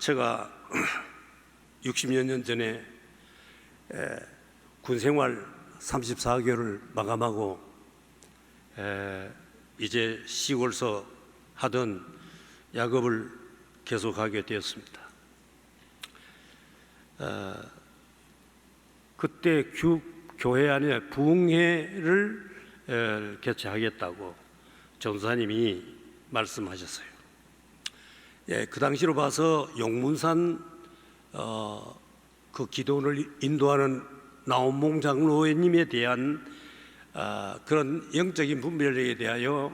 제가 60여 년 전에 군생활 34개월을 마감하고 이제 시골서 하던 야급을 계속하게 되었습니다. 그때 교회 안에 부흥회를 개최하겠다고 전사님이 말씀하셨어요. 그 당시로 봐서 용문산 그 기도원을 인도하는 나온몽 장로님에 대한 그런 영적인 분별력에 대하여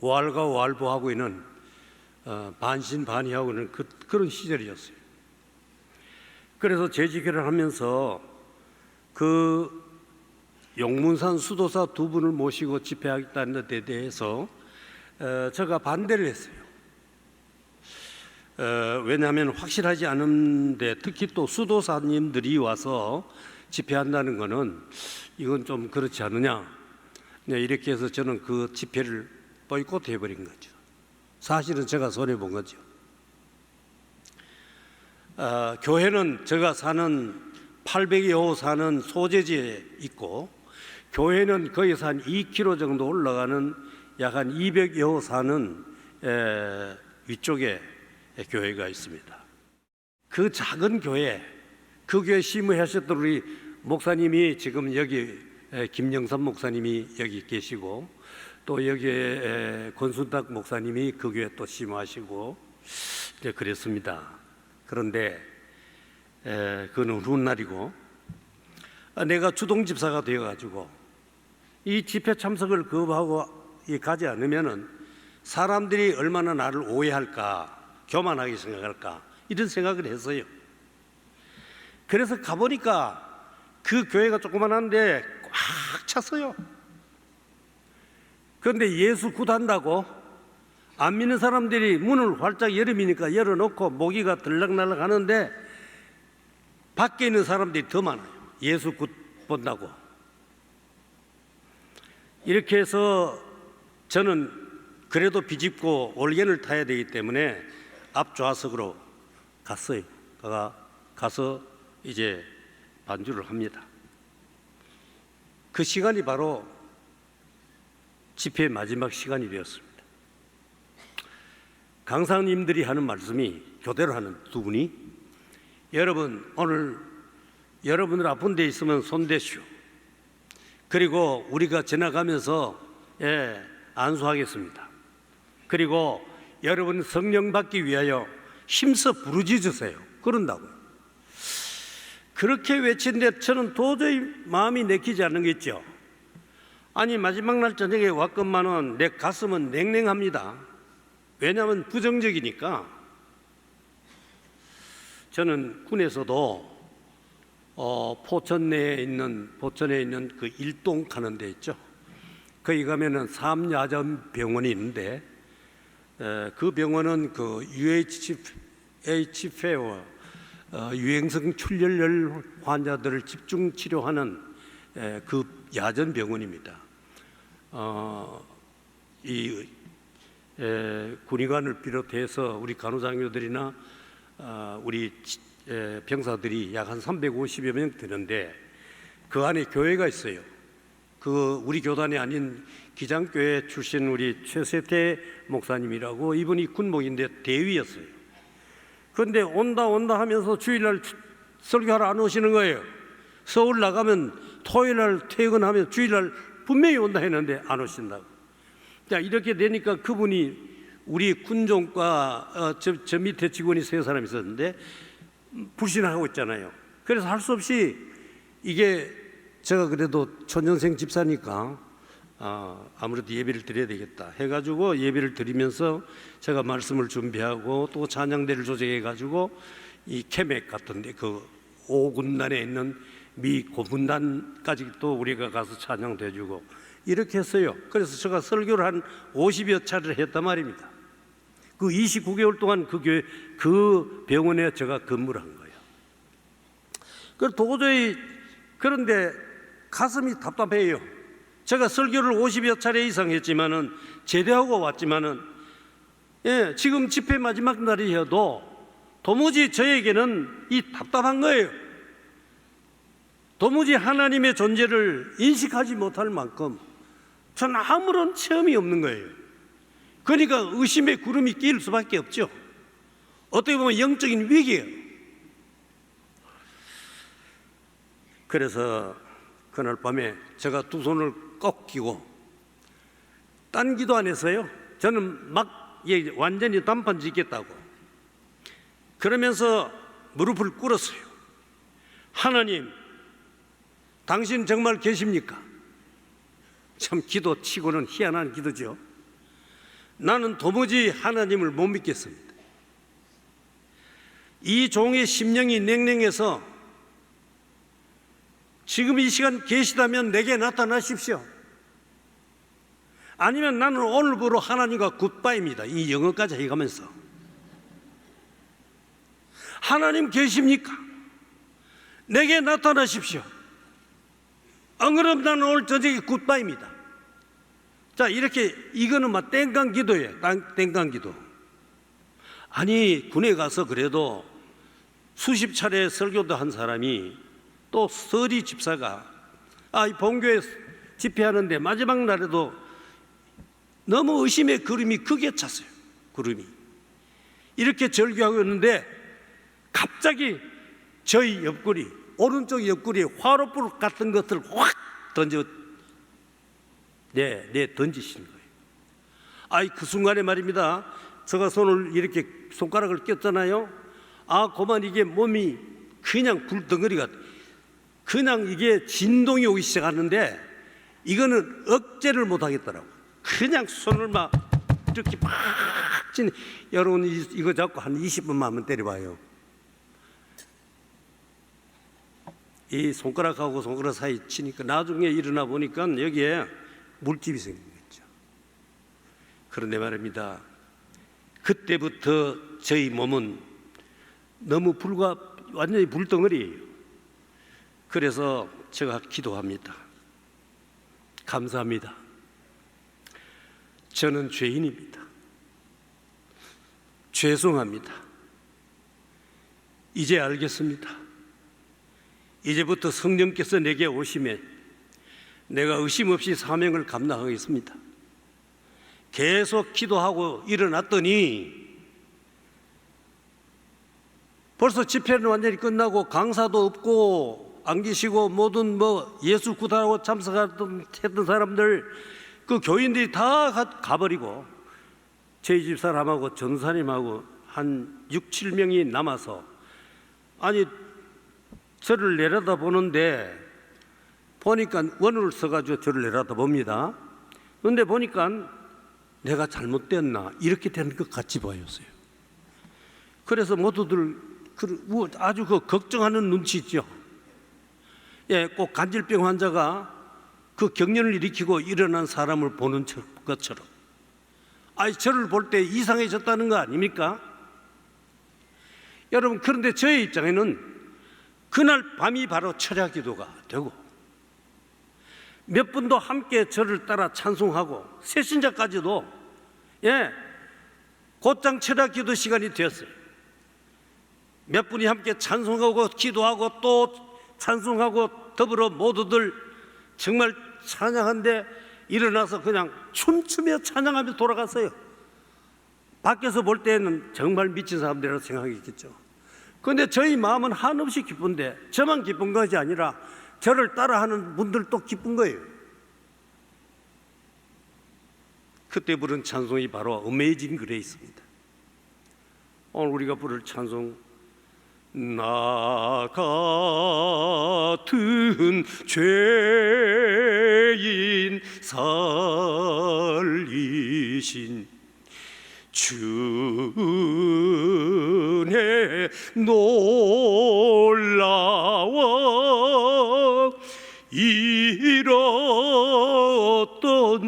왈가왈부하고 있는 반신반의하고 있는 그런 시절이었어요. 그래서 재직회를 하면서 그 용문산 수도사 두 분을 모시고 집회하겠다는 데 대해서 제가 반대를 했어요. 왜냐하면 확실하지 않은데 특히 또 수도사님들이 와서 집회한다는 것은 이건 좀 그렇지 않느냐, 이렇게 해서 저는 그 집회를 보이콧해 버린 거죠. 사실은 제가 손해본 거죠. 교회는 제가 사는 800여 호 사는 소재지에 있고, 교회는 거기서 한 2km 정도 올라가는 약 한 200여 호 사는 위쪽에 교회가 있습니다. 그 작은 교회, 그 교회 심의하셨던 우리 목사님이 지금 여기 김영삼 목사님이 여기 계시고, 또 여기에 권순탁 목사님이 그 교회 또 심의하시고 이제 그랬습니다. 그런데 그는 훗날이고, 내가 주동집사가 되어가지고 이 집회 참석을 거부하고 가지 않으면은 사람들이 얼마나 나를 오해할까, 교만하게 생각할까, 이런 생각을 했어요. 그래서 가보니까 그 교회가 조그만한데 꽉 찼어요. 그런데 예수 굿한다고 안 믿는 사람들이 문을 활짝 열으니까 열어놓고 모기가 들락날락 하는데 밖에 있는 사람들이 더 많아요. 예수 굿 본다고. 이렇게 해서 저는 그래도 비집고 올겐을 타야 되기 때문에 앞좌석으로 갔어요. 가서 이제 반주를 합니다. 그 시간이 바로 집회의 마지막 시간이 되었습니다. 강사님들이 하는 말씀이, 교대로 하는 두 분이, 여러분 오늘 여러분들 아픈 데 있으면 손 대시오. 그리고 우리가 지나가면서 안수하겠습니다. 그리고 여러분 성령 받기 위하여 힘써 부르짖으세요. 그런다고요. 그렇게 외친데 저는 도저히 마음이 내키지 않는 게 있죠. 아니 마지막 날 저녁에 왔건만은 내 가슴은 냉랭합니다. 왜냐하면 부정적이니까. 저는 군에서도 포천에 있는 그 일동 가는 데 있죠. 거기 가면은 삼야전 병원이 있는데 그 병원은 그 UHF와 유행성 출혈열 환자들을 집중 치료하는 그 야전 병원입니다. 이 군의관을 비롯해서 우리 간호장교들이나 우리 병사들이 약 한 350여 명 되는데 그 안에 교회가 있어요. 그 우리 교단이 아닌 기장교회 출신 우리 최세태 목사님이라고, 이분이 군목인데 대위였어요. 그런데 온다 하면서 주일날 설교하러 안 오시는 거예요. 서울 나가면 토요일날 퇴근하면 주일날 분명히 온다 했는데 안 오신다고. 자, 이렇게 되니까 그분이 우리 군종과 저 밑에 직원이 3사람 있었는데 불신하고 있잖아요. 그래서 할 수 없이, 이게 제가 그래도 초년생 집사니까 아무래도 예배를 드려야 되겠다 해가지고 예배를 드리면서 제가 말씀을 준비하고 또 찬양대를 조정해가지고 이 케맥 같은데 그 5군단에 있는 미 고분단까지 또 우리가 가서 찬양도 해주고 이렇게 했어요. 그래서 제가 설교를 한 50여 차례를 했단 말입니다. 그 29개월 동안 그 교회, 그 병원에 제가 근무를 한 거예요. 그 도저히, 그런데 가슴이 답답해요. 제가 설교를 50여 차례 이상 했지만은, 제대하고 왔지만은 예, 지금 집회 마지막 날이어도 도무지 저에게는 이 답답한 거예요. 도무지 하나님의 존재를 인식하지 못할 만큼 전 아무런 체험이 없는 거예요. 그러니까 의심의 구름이 끼일 수밖에 없죠. 어떻게 보면 영적인 위기예요. 그래서 그날 밤에 제가 두 손을 꼭 끼고 딴 기도 안 했어요. 저는 막 완전히 단판 짓겠다고 그러면서 무릎을 꿇었어요. 하나님, 당신 정말 계십니까? 참 기도치고는 희한한 기도죠. 나는 도무지 하나님을 못 믿겠습니다. 이 종의 심령이 냉랭해서 지금 이 시간 계시다면 내게 나타나십시오. 아니면 나는 오늘부로 하나님과 굿바이입니다. 이 영어까지 해가면서 하나님 계십니까? 내게 나타나십시오. 안 그러면 나는 오늘 저녁에 굿바이입니다. 자, 이렇게 이거는 막 땡깡 기도예요. 땡깡 기도. 아니, 군에 가서 그래도 수십 차례 설교도 한 사람이 또 서리 집사가 이 본교에 집회하는데 마지막 날에도 너무 의심의 구름이 크게 찼어요. 구름이 이렇게 절규하고 있는데 갑자기 저희 옆구리, 오른쪽 옆구리에 화롯불 같은 것을 확 던지시는 거예요. 그 순간에 말입니다. 제가 손을 이렇게 손가락을 꼈잖아요. 그만 이게 몸이 그냥 불덩어리가 그냥 이게 진동이 오기 시작하는데 이거는 억제를 못 하겠더라고. 그냥 손을 막 이렇게 막 여러분 이거 잡고 한 20분만 한번 때려봐요. 이 손가락하고 손가락 사이 치니까 나중에 일어나 보니까 여기에 물집이 생겼죠. 그런데 말입니다. 그때부터 저희 몸은 너무 완전히 불덩어리예요. 그래서 제가 기도합니다. 감사합니다. 저는 죄인입니다. 죄송합니다. 이제 알겠습니다. 이제부터 성령께서 내게 오시면 내가 의심 없이 사명을 감당하겠습니다. 계속 기도하고 일어났더니 벌써 집회는 완전히 끝나고 강사도 없고 안 계시고 모든 예수 구단하고 참석했던 사람들 그 교인들이 다 가버리고 저희 집 사람하고 전사님하고 한 6, 7명이 남아서 저를 내려다보는데 보니까 원을 써가지고 저를 내려다봅니다. 그런데 보니까 내가 잘못됐나 이렇게 되는 것 같이 보였어요. 그래서 모두들 아주 걱정하는 눈치 있죠. 꼭 간질병 환자가 그 경련을 일으키고 일어난 사람을 보는 것처럼 저를 볼 때 이상해졌다는 거 아닙니까? 여러분, 그런데 저의 입장에는 그날 밤이 바로 철야 기도가 되고 몇 분도 함께 저를 따라 찬송하고 새신자까지도 곧장 철야 기도 시간이 되었어요. 몇 분이 함께 찬송하고 기도하고 또 찬송하고 더불어 모두들 정말 찬양한데 일어나서 그냥 춤추며 찬양하며 돌아갔어요. 밖에서 볼 때는 정말 미친 사람들이라고 생각했겠죠. 그런데 저희 마음은 한없이 기쁜데 저만 기쁜 것이 아니라 저를 따라하는 분들도 기쁜 거예요. 그때 부른 찬송이 바로 어메이징 그레이스입니다. 오늘 우리가 부를 찬송, 나 같은 죄인 살리신 주의 놀라워 잃었던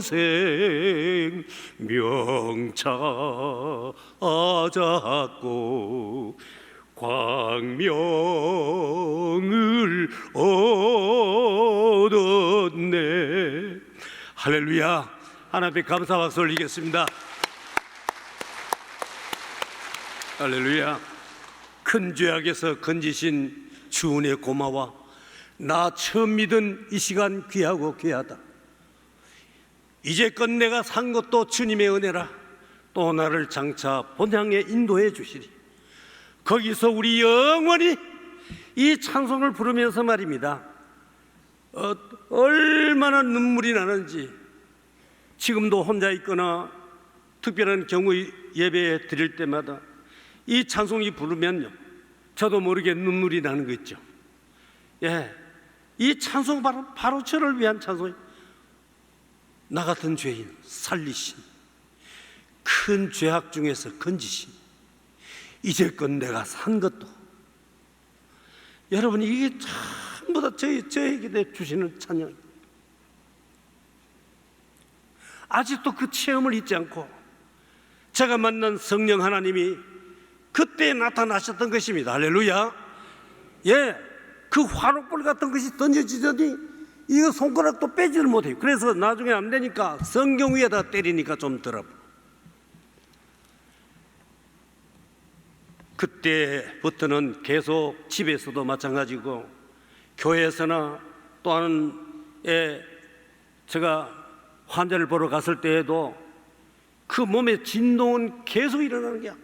생명 찾았고 광명을 얻었네. 할렐루야. 하나님 앞에 감사 박수 올리겠습니다. 할렐루야. 큰 죄악에서 건지신 주 은혜 고마워. 나 처음 믿은 이 시간 귀하고 귀하다. 이제껏 내가 산 것도 주님의 은혜라. 또 나를 장차 본향에 인도해 주시리. 거기서 우리 영원히 이 찬송을 부르면서 말입니다. 얼마나 눈물이 나는지. 지금도 혼자 있거나 특별한 경우 예배 드릴 때마다 이 찬송이 부르면요, 저도 모르게 눈물이 나는 거 있죠. 예, 이 찬송 바로 저를 위한 찬송이, 나 같은 죄인 살리신, 큰 죄악 중에서 건지신, 이제껏 내가 산 것도. 여러분, 이게 전부 다 저에게 주시는 찬양입니다. 아직도 그 체험을 잊지 않고 제가 만난 성령 하나님이 그때 나타나셨던 것입니다. 할렐루야. 예, 그 화롯불 같은 것이 던져지더니 이거 손가락도 빼지를 못해요. 그래서 나중에 안 되니까 성경 위에다 때리니까 좀 덜어. 그때부터는 계속 집에서도 마찬가지고 교회에서나 또한 제가 환자를 보러 갔을 때에도 그 몸의 진동은 계속 일어나는 게야.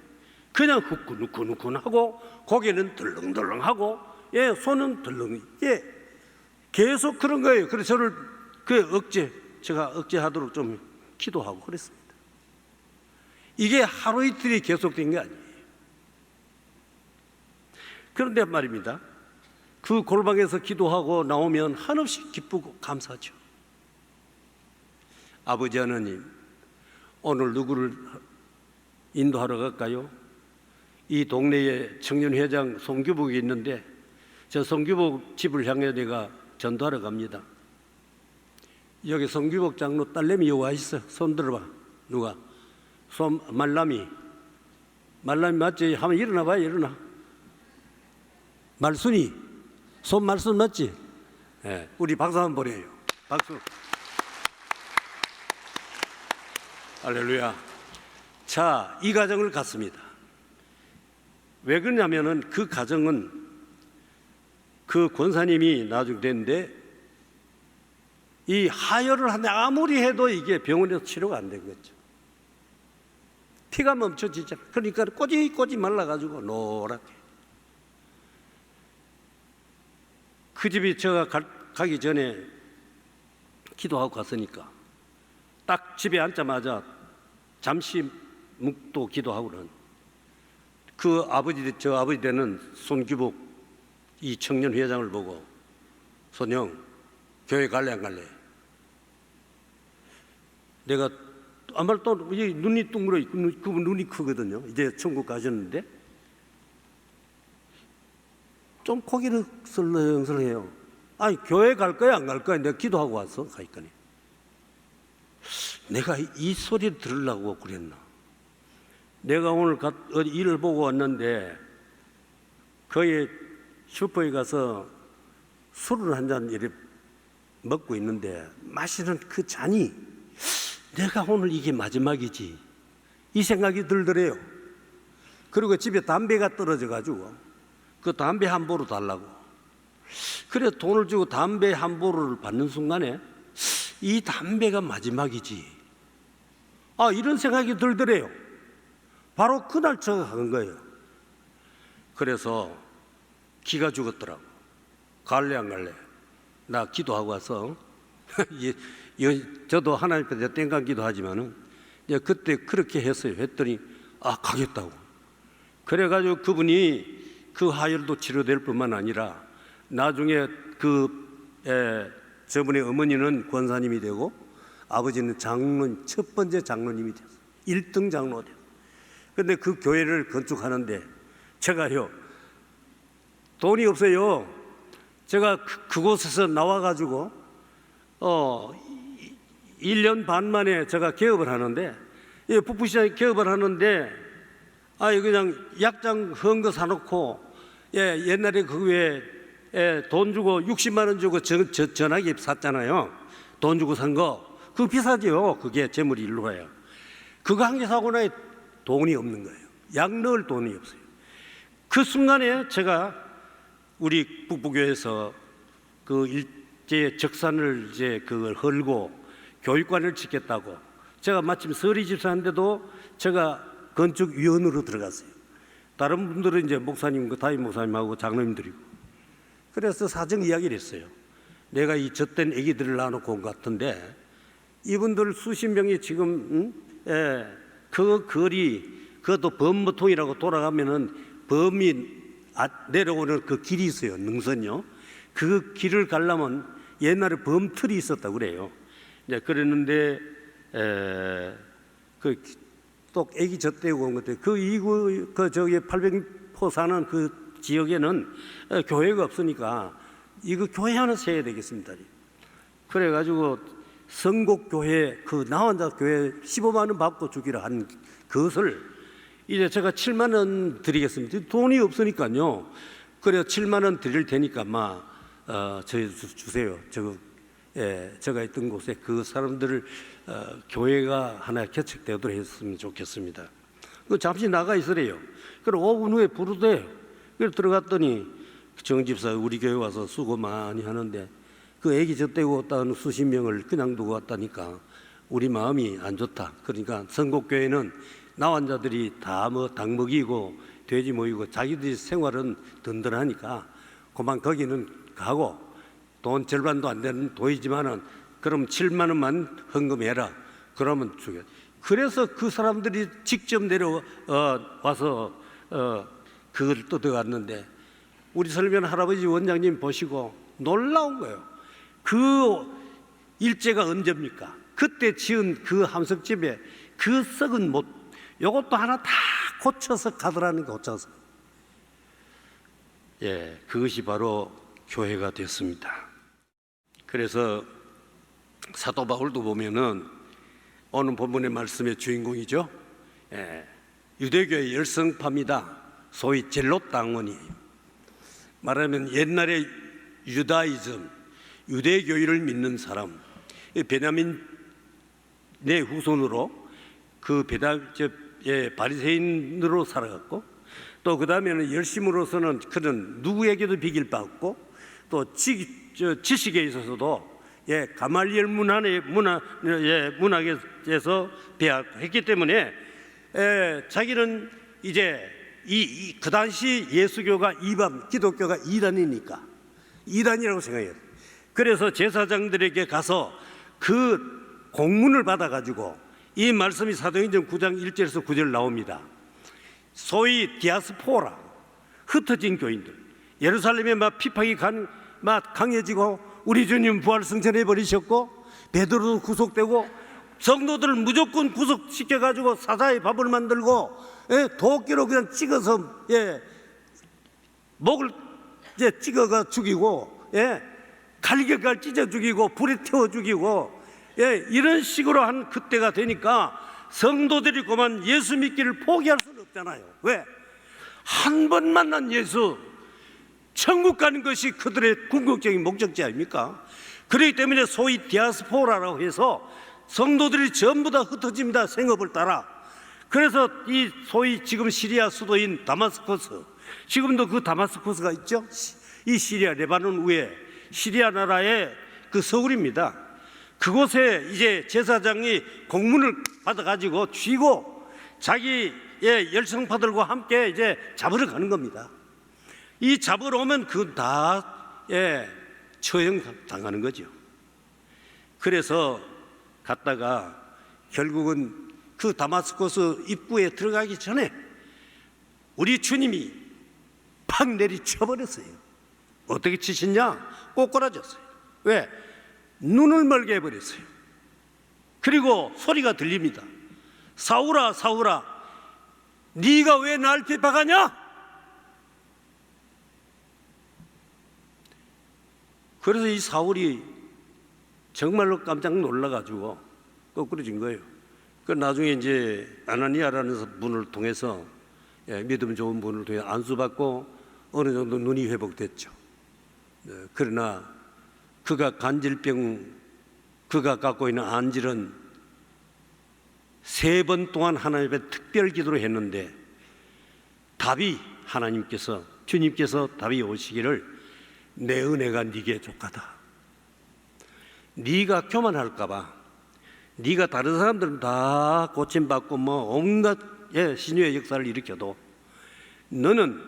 그냥 후끈후끈하고 고개는 덜렁덜렁하고 예, 손은 덜렁, 예, 계속 그런 거예요. 그래서 저를 제가 억제하도록 좀 기도하고 그랬습니다. 이게 하루 이틀이 계속된 게 아니에요. 그런데 말입니다, 그 골방에서 기도하고 나오면 한없이 기쁘고 감사하죠. 아버지 하나님, 오늘 누구를 인도하러 갈까요? 이 동네에 청년회장 송규복이 있는데 저 송규복 집을 향해 내가 전도하러 갑니다. 여기 송규복 장로 딸내미 여기 와 있어. 손 들어봐. 누가? 말람이 맞지? 한번 일어나 봐요. 일어나. 말순이 말순 맞지? 네, 우리 박수 한번 보내요. 박수. 할렐루야. 자, 이 가정을 갔습니다. 왜 그러냐면은 그 가정은 그 권사님이 나중에 됐는데 이 하혈을 하는데 아무리 해도 이게 병원에서 치료가 안 된 거죠. 피가 멈춰지잖아. 그러니까 꼬지 말라가지고 노랗게. 그 집이 제가 가기 전에 기도하고 갔으니까 딱 집에 앉자마자 잠시 묵도 기도하고는 저 아버지 되는 손규복 이 청년 회장을 보고, 손형 교회 갈래 안 갈래? 내가 아마 또 눈이 둥그러, 그분 눈이 크거든요. 이제 천국 가셨는데 좀 고개를 설렁설렁해요. 아니, 교회 갈 거야 안 갈 거야? 내가 기도하고 와서 가니까 내가 이 소리를 들으려고 그랬나? 내가 오늘 일을 보고 왔는데 거기 슈퍼에 가서 술을 한 잔 이렇게 먹고 있는데 마시는 그 잔이 내가 오늘 이게 마지막이지 이 생각이 들더래요. 그리고 집에 담배가 떨어져 가지고 그 담배 한 보루 달라고. 그래 돈을 주고 담배 한 보루를 받는 순간에 이 담배가 마지막이지, 이런 생각이 들더래요. 바로 그날 제가 간 거예요. 그래서 기가 죽었더라고. 갈래 안 갈래? 나 기도하고 와서 저도 하나님께 땡간 기도하지만은 그때 그렇게 했어요. 했더니 가겠다고. 그래가지고 그분이 그 하혈도 치료될 뿐만 아니라 나중에 저분의 어머니는 권사님이 되고 아버지는 첫 번째 장로님이 됐어요. 1등 장로 됐어요. 그런데 그 교회를 건축하는데 제가요, 돈이 없어요. 제가 그곳에서 나와가지고 1년 반 만에 제가 개업을 하는데, 북부시장에 개업을 하는데 그냥 약장 헌거 사놓고 옛날에 그 외에 돈 주고 60만 원 주고 전화기 샀잖아요. 돈 주고 산 거. 그거 비싸죠. 그게 재물이 일로 가요. 그거 한 개 사고 나니 돈이 없는 거예요. 약 넣을 돈이 없어요. 그 순간에 제가 우리 북부교회에서 그 일제 적산을 이제 그걸 헐고 교육관을 짓겠다고, 제가 마침 서리 집사인데도 제가 건축위원으로 들어갔어요. 다른 분들은 이제 목사님, 그 담임 목사님하고 장로님들이고. 그래서 사정 이야기를 했어요. 내가 이 젖된 애기들을 낳아놓고 온 것 같은데 이분들 수십 명이 지금 그 거리, 그것도 범무통이라고 돌아가면은 범이 내려오는 그 길이 있어요. 능선요. 그 길을 가려면 옛날에 범틀이 있었다고 그래요. 이제 그랬는데 또 애기 젖대고 온 것들, 그 이구 그 저기 800포 사는 그 지역에는 교회가 없으니까 이거 교회 하나 세야 되겠습니다. 그래가지고 성곡교회, 그 나환자 교회 15만 원 받고 주기로 한 그것을 이제 제가 7만 원 드리겠습니다. 돈이 없으니까요. 그래 7만 원 드릴 테니까 저희 주세요. 제가 있던 곳에 그 사람들을 교회가 하나 개척되도록 했으면 좋겠습니다. 잠시 나가 있으래요. 그럼 5분 후에 부르대요. 그래서 들어갔더니 정 집사 우리 교회 와서 수고 많이 하는데 그 애기 젖대고 왔다는 수십 명을 그냥 두고 왔다니까 우리 마음이 안 좋다. 그러니까 성곡교회는 나환자들이 다 닭 먹이고 돼지 먹이고 자기들이 생활은 든든하니까 그만 거기는 가고, 돈 절반도 안 되는 도이지만은 그럼 7만 원만 헌금해라. 그러면 주겠. 그래서 그 사람들이 직접 내려와서 그걸 뜯어갔는데 우리 설면 할아버지 원장님 보시고 놀라운 거예요. 그 일제가 언제입니까? 그때 지은 그 함석집에 그 썩은 못, 요것도 하나 다 고쳐서 가더라는 거, 고쳐서. 그것이 바로 교회가 됐습니다. 그래서 사도 바울도 보면은 오늘 본문의 말씀의 주인공이죠. 유대교의 열성파입니다. 소위 젤롯 당원이에요. 말하면 옛날에 유다이즘, 유대교회를 믿는 사람, 베냐민의 후손으로 그 바리새인으로 살아갔고, 또 그 다음에는 열심으로서는 그런 누구에게도 비길 바 없고, 또 지식에 있어서도 가말리엘 문학에서 배웠기 때문에 자기는 이제 그 당시 예수교가 이방, 기독교가 이단이니까 이단이라고 생각해요. 그래서 제사장들에게 가서 그 공문을 받아가지고 이 말씀이 사도행전 9장 1절에서 9절 나옵니다. 소위 디아스포라, 흩어진 교인들, 예루살렘에 피팍이 강해지고 우리 주님 부활 승천해 버리셨고 베드로도 구속되고 성도들을 무조건 구속시켜가지고 사자의 밥을 만들고 도끼로 그냥 찍어서 목을 찍어가 죽이고 갈겨갈 찢어 죽이고 불에 태워 죽이고 이런 식으로 한 그때가 되니까 성도들이 그만 예수 믿기를 포기할 수는 없잖아요. 왜? 한 번 만난 예수, 천국 가는 것이 그들의 궁극적인 목적지 아닙니까? 그렇기 때문에 소위 디아스포라라고 해서 성도들이 전부 다 흩어집니다. 생업을 따라. 그래서 이 소위 지금 시리아 수도인 다마스커스, 지금도 그 다마스커스가 있죠. 이 시리아 레바논 위에 시리아 나라의 그 서울입니다. 그곳에 이제 제사장이 공문을 받아가지고 쥐고 자기의 열성파들과 함께 이제 잡으러 가는 겁니다. 이 잡으러 오면 그건 다 처형 당하는 거죠. 그래서 갔다가 결국은 그 다마스커스 입구에 들어가기 전에 우리 주님이 팍 내리쳐버렸어요. 어떻게 치셨냐? 꼬꾸라졌어요. 왜? 눈을 멀게 해버렸어요. 그리고 소리가 들립니다. 사울아, 사울아, 네가 왜 날 핍박하냐? 그래서 이 사울이 정말로 깜짝 놀라가지고 거꾸러진 거예요. 그 나중에 이제 아나니아라는 분을 통해서 믿음 좋은 분을 통해 안수받고 어느 정도 눈이 회복됐죠. 그러나 그가 갖고 있는 안질은 3번 동안 하나님 앞에 특별 기도를 했는데 답이 하나님께서 주님께서 답이 오시기를 내 은혜가 네게 족하다. 네가 교만할까 봐, 네가 다른 사람들은 다 고침받고 뭐 온갖 신유의 역사를 일으켜도 너는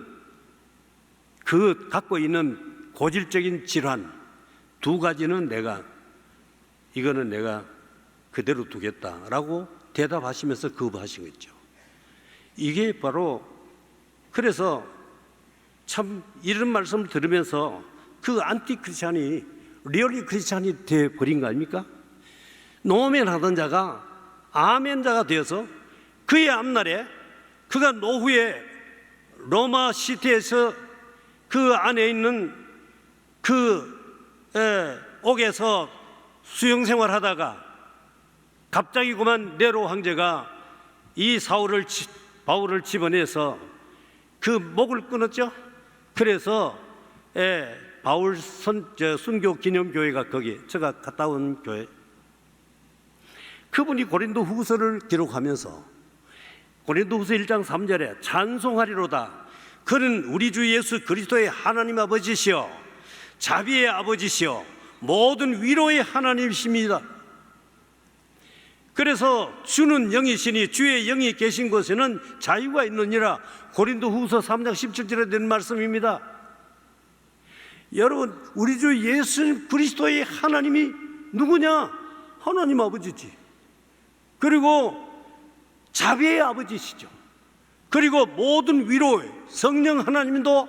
그 갖고 있는 고질적인 질환 두 가지는 이거는 내가 그대로 두겠다라고 대답하시면서 거부하신 거죠. 이게 바로, 그래서 참 이런 말씀을 들으면서 그 안티 크리스찬이 리얼리 크리스찬이 되어버린 거 아닙니까? 노멘 하던 자가 아멘자가 되어서 그의 앞날에 그가 노후에 로마 시티에서 그 안에 있는 옥에서 수용생활 하다가 갑자기 그만 네로 황제가 이 바울을 집어내서 그 목을 끊었죠. 그래서 바울 순교 기념교회가 거기 제가 갔다 온 교회, 그분이 고린도 후서를 기록하면서 고린도 후서 1장 3절에 찬송하리로다. 그는 우리 주 예수 그리스도의 하나님 아버지시여 자비의 아버지시여 모든 위로의 하나님이십니다. 그래서 주는 영이시니 주의 영이 계신 곳에는 자유가 있느니라. 고린도 후서 3장 17절에 된 말씀입니다. 여러분, 우리 주 예수 그리스도의 하나님이 누구냐? 하나님 아버지지. 그리고 자비의 아버지시죠. 그리고 모든 위로의 성령 하나님도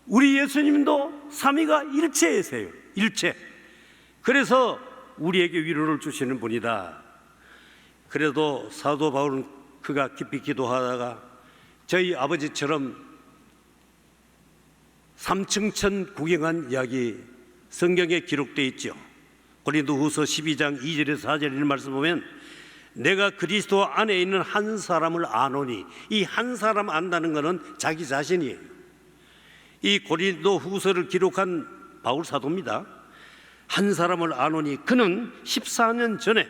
우리 예수님도 삼위가 일체이세요. 일체. 그래서 우리에게 위로를 주시는 분이다. 그래도 사도 바울은 그가 깊이 기도하다가 저희 아버지처럼 삼층천 구경한 이야기 성경에 기록되어 있죠. 고린도후서 12장 2절에서 4절에 이런 말씀 보면 내가 그리스도 안에 있는 한 사람을 아노니, 이 한 사람 안다는 것은 자기 자신이에요. 이 고린도후서를 기록한 바울 사도입니다. 한 사람을 아노니 그는 14년 전에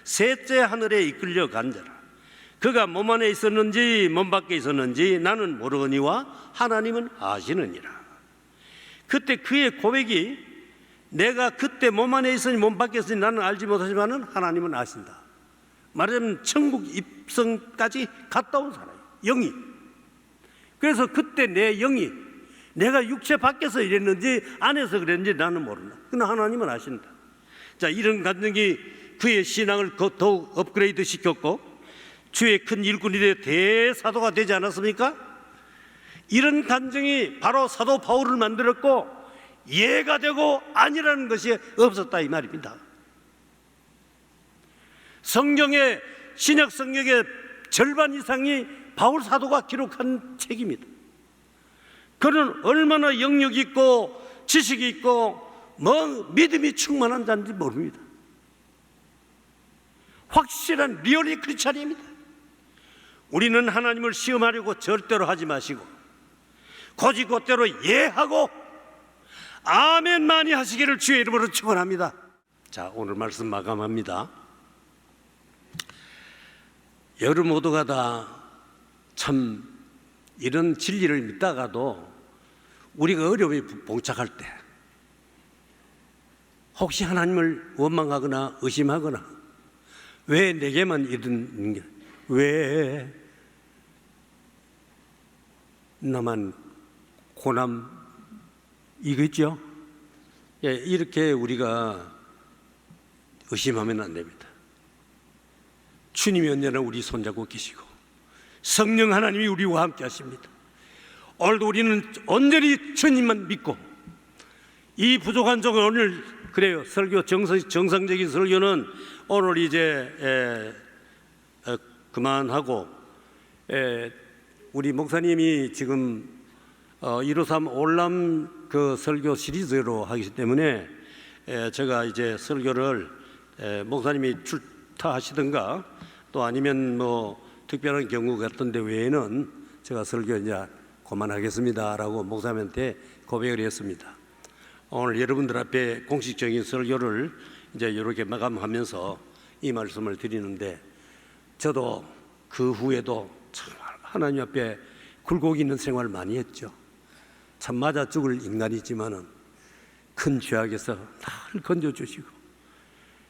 셋째 하늘에 이끌려 간 자라. 그가 몸 안에 있었는지 몸 밖에 있었는지 나는 모르거니와 하나님은 아시느니라. 그때 그의 고백이 내가 그때 몸 안에 있으니 몸 밖에 있으니 나는 알지 못하지만 하나님은 아신다. 말하자면 천국 입성까지 갔다 온 사람이에요. 영이. 그래서 그때 내 영이 내가 육체 밖에서 이랬는지 안에서 그랬는지 나는 모른다. 그러나 하나님은 아신다. 자, 이런 감정이 그의 신앙을 더욱 업그레이드 시켰고 주의 큰 일꾼이 되어 대사도가 되지 않았습니까? 이런 감정이 바로 사도 바울을 만들었고 예가 되고 아니라는 것이 없었다 이 말입니다. 성경의 신약 성경의 절반 이상이 바울 사도가 기록한 책입니다. 그는 얼마나 영역 있고 지식이 있고 믿음이 충만한 자인지 모릅니다. 확실한 리얼리 크리스찬입니다. 우리는 하나님을 시험하려고 절대로 하지 마시고 곧이곧대로 예하고 아멘 많이 하시기를 주의 이름으로 축원합니다. 자, 오늘 말씀 마감합니다. 여러분 모두가 다 참 이런 진리를 믿다가도 우리가 어려움에 봉착할 때 혹시 하나님을 원망하거나 의심하거나 왜 내게만 이런 게, 왜 나만 고남 이거죠? 예, 이렇게 우리가 의심하면 안 됩니다. 주님이 언제나 우리 손잡고 계시고 성령 하나님이 우리와 함께 하십니다. 오늘도 우리는 온전히 주님만 믿고 이 부족한 종을 오늘 그래요. 설교 정상적인 설교는 오늘 이제 그만하고 우리 목사님이 지금 153 올람 그 설교 시리즈로 하기 때문에 제가 이제 설교를 목사님이 출타하시든가 또 아니면 뭐 특별한 경우 같은데 외에는 제가 설교 이제 그만하겠습니다라고 목사님한테 고백을 했습니다. 오늘 여러분들 앞에 공식적인 설교를 이제 이렇게 마감하면서 이 말씀을 드리는데 저도 그 후에도 정말 하나님 앞에 굴곡 있는 생활을 많이 했죠. 참 맞아 죽을 인간이지만은 큰 죄악에서 날 건져주시고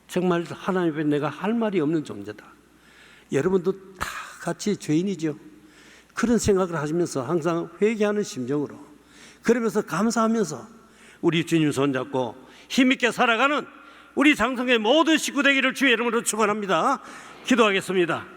정말 하나님 앞에 내가 할 말이 없는 존재다. 여러분도 다 같이 죄인이죠. 그런 생각을 하시면서 항상 회개하는 심정으로, 그러면서 감사하면서 우리 주님 손잡고 힘있게 살아가는 우리 장성의 모든 식구 되기를 주의 이름으로 축원합니다. 기도하겠습니다.